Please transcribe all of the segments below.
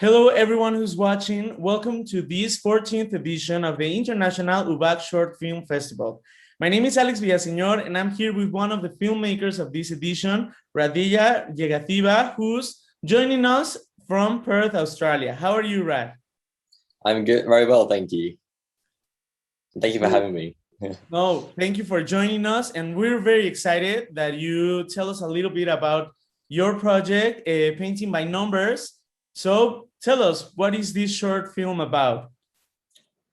Hello, everyone who's watching. Welcome to this 14th edition of the International UVAQ Short Film Festival. My name is Alex Villaseñor, and I'm here with one of the filmmakers of this edition, Radheya Jegatheva, who's joining us from Perth, Australia. How are you, Rad? I'm good, very well, thank you. Thank you for having me. No, thank you for joining us, and we're very excited that you tell us a little bit about your project, Painting by Numbers. So tell us, what is this short film about?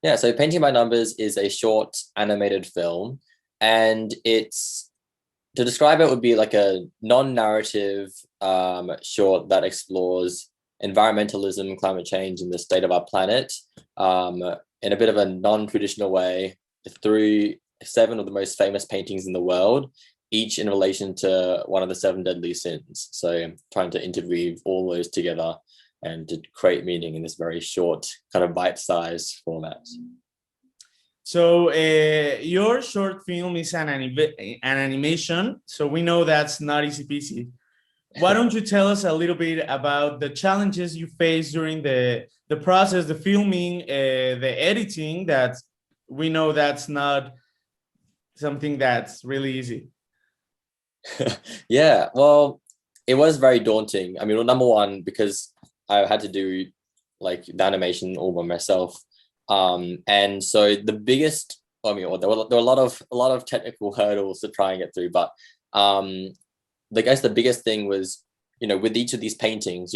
Yeah, so Painting by Numbers is a short animated film, and to describe it would be like a non-narrative short that explores environmentalism, climate change, and the state of our planet in a bit of a non-traditional way through 7 of the most famous paintings in the world, each in relation to one of the 7 deadly sins. So trying to interweave all those together and to create meaning in this very short kind of bite-sized format. So your short film is an animation, so we know that's not easy peasy. Why don't you tell us a little bit about the challenges you faced during the process, the filming, the editing, that we know that's not something that's really easy. Yeah, well, it was very daunting. I mean, well, number one, because I had to do like the animation all by myself. And so the biggest, I mean, there were a lot of technical hurdles to try and get through, but I guess the biggest thing was, with each of these paintings,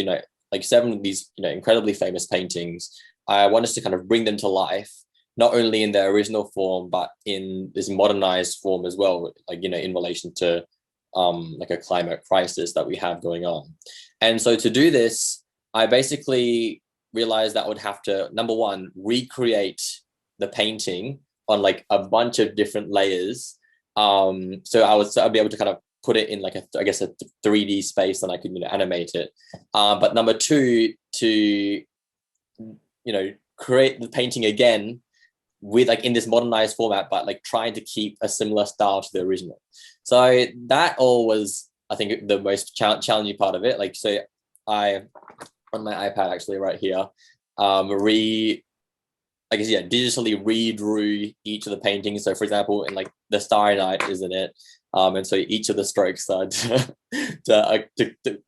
like 7 of these, incredibly famous paintings, I wanted to kind of bring them to life, not only in their original form, but in this modernized form as well, like, in relation to like a climate crisis that we have going on. And so to do this, I basically realized that I would have to, number one, recreate the painting on like a bunch of different layers. So I'd be able to kind of put it in like a 3D space, and I could animate it. But number two, to create the painting again with like in this modernized format, but like trying to keep a similar style to the original. So that all was, I think, the most challenging part of it. Like, so I, on my iPad actually right here, digitally redrew each of the paintings. So for example, in like the Starry Night is in it. And so each of the strokes are to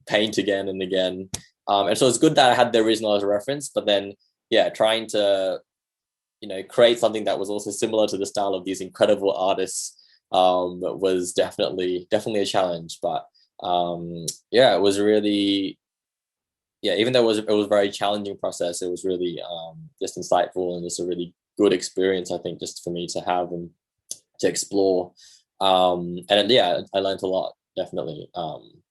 paint again and again. And so it's good that I had the original as a reference, but then, yeah, trying to, create something that was also similar to the style of these incredible artists was definitely a challenge. But it was really, even though it was a very challenging process, it was really just insightful and just a really good experience, I think, just for me to have and to explore. And I learned a lot, definitely,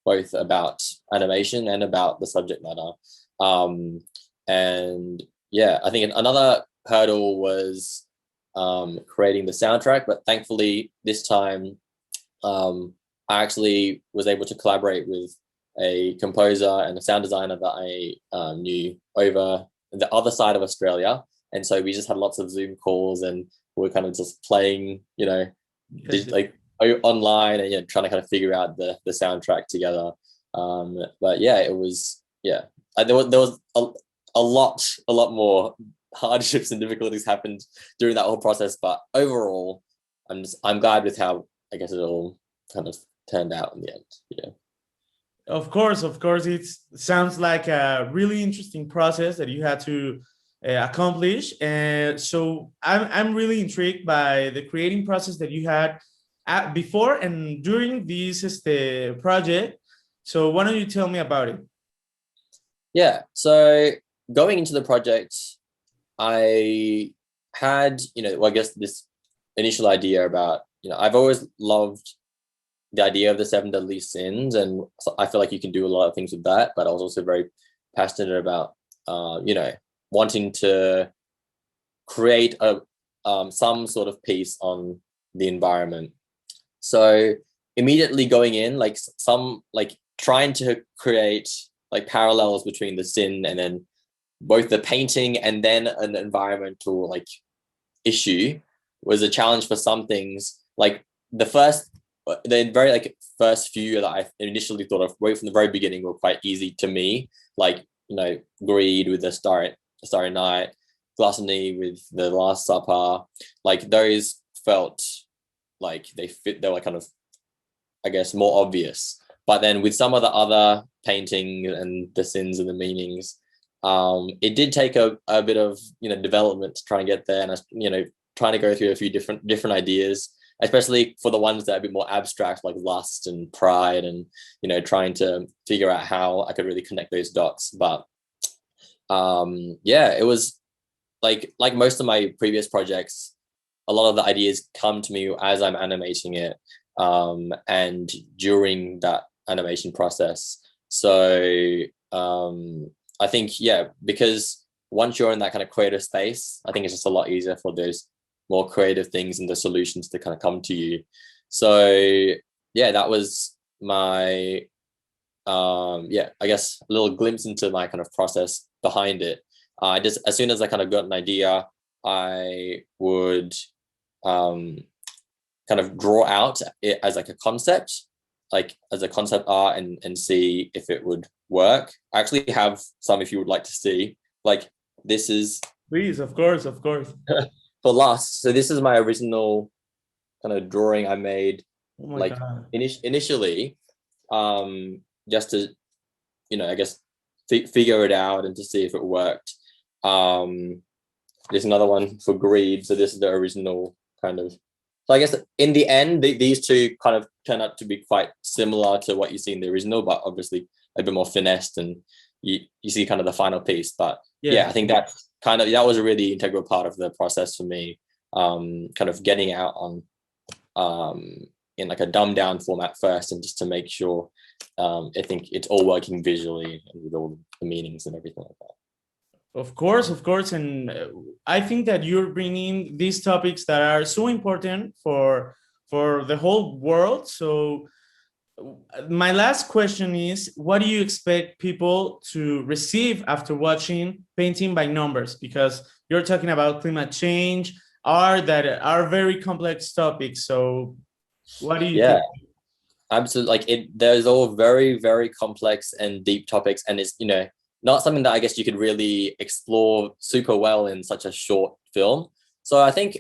both about animation and about the subject matter. I think another hurdle was creating the soundtrack, but thankfully this time I actually was able to collaborate with a composer and a sound designer that I knew over the other side of Australia. And so we just had lots of Zoom calls, and we were kind of just playing, like online and trying to kind of figure out the soundtrack together. But yeah, it was, there was a lot more hardships and difficulties happened during that whole process. But overall, I'm glad with how, I guess, it all kind of turned out in the end. Yeah. Of course, it sounds like a really interesting process that you had to accomplish. And so I'm really intrigued by the creating process that you had before and during this project. So why don't you tell me about it? Yeah, so going into the project, I had, I guess this initial idea about, I've always loved the idea of the 7 deadly sins, and I feel like you can do a lot of things with that, but I was also very passionate about wanting to create some sort of piece on the environment. So immediately going in, like trying to create like parallels between the sin and then both the painting and then an environmental like issue was a challenge for some things. Like the very like first few that I initially thought of right from the very beginning were quite easy to me. Like Greed with the Starry Night, Gluttony with the Last Supper, like those felt like they were kind of, I guess, more obvious. But then with some of the other paintings and the sins and the meanings, it did take a bit of development to try and get there, and trying to go through a few different ideas, especially for the ones that are a bit more abstract, like lust and pride, and trying to figure out how I could really connect those dots. But it was like most of my previous projects, a lot of the ideas come to me as I'm animating it, and during that animation process. So I think, because once you're in that kind of creative space, I think it's just a lot easier for those more creative things and the solutions to kind of come to you. So that was my I guess a little glimpse into my kind of process behind it. Just as soon as I kind of got an idea, I would kind of draw out it as like a concept, like as a concept art, and see if it would work. I actually have some, if you would like to see. Like, this is, please, of course for Lust. So this is my original kind of drawing I made, like initially, just to I guess figure it out and to see if it worked. There's another one for Greed. So this is the original kind of. So I guess in the end, these two kind of turn out to be quite similar to what you see in the original, but obviously a bit more finessed, and you see kind of the final piece. But I think that was a really integral part of the process for me, kind of getting out on in like a dumbed down format first, and just to make sure I think it's all working visually and with all the meanings and everything like that. Of course. And I think that you're bringing these topics that are so important for the whole world. So my last question is, what do you expect people to receive after watching Painting by Numbers? Because you're talking about climate change, art, that are very complex topics. So what do you think? Absolutely. Like there's all very, very complex and deep topics, and it's not something that I guess you could really explore super well in such a short film. So I think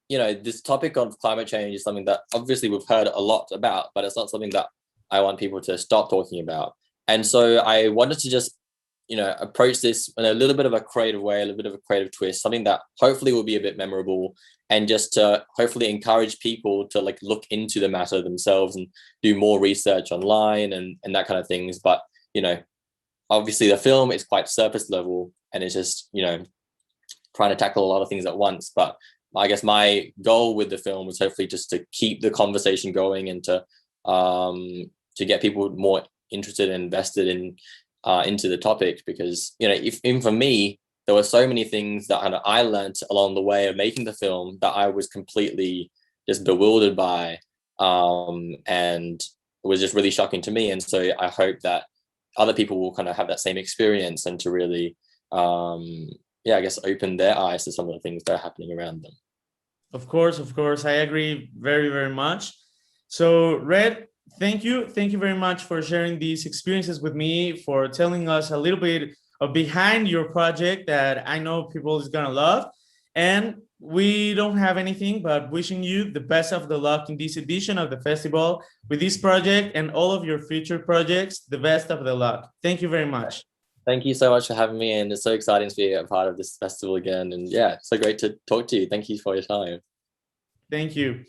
this topic of climate change is something that obviously we've heard a lot about, but it's not something that I want people to stop talking about. And so I wanted to just, approach this in a little bit of a creative way, a little bit of a creative twist, something that hopefully will be a bit memorable, and just to hopefully encourage people to like look into the matter themselves and do more research online and that kind of things. But, obviously the film is quite surface level, and it's just, trying to tackle a lot of things at once. But I guess my goal with the film was hopefully just to keep the conversation going, and to get people more interested and invested into the topic, because even for me, there were so many things that I learned along the way of making the film that I was completely just bewildered by, and it was just really shocking to me. And so I hope that other people will kind of have that same experience, and to really I guess open their eyes to some of the things that are happening around them. Of course, I agree very, very much. So Red, thank you very much for sharing these experiences with me, for telling us a little bit of behind your project that I know people is gonna love. And we don't have anything but wishing you the best of the luck in this edition of the festival with this project and all of your future projects. The best of the luck. Thank you very much. Thank you so much for having me, and it's so exciting to be a part of this festival again. And so great to talk to you. Thank you for your time. Thank you.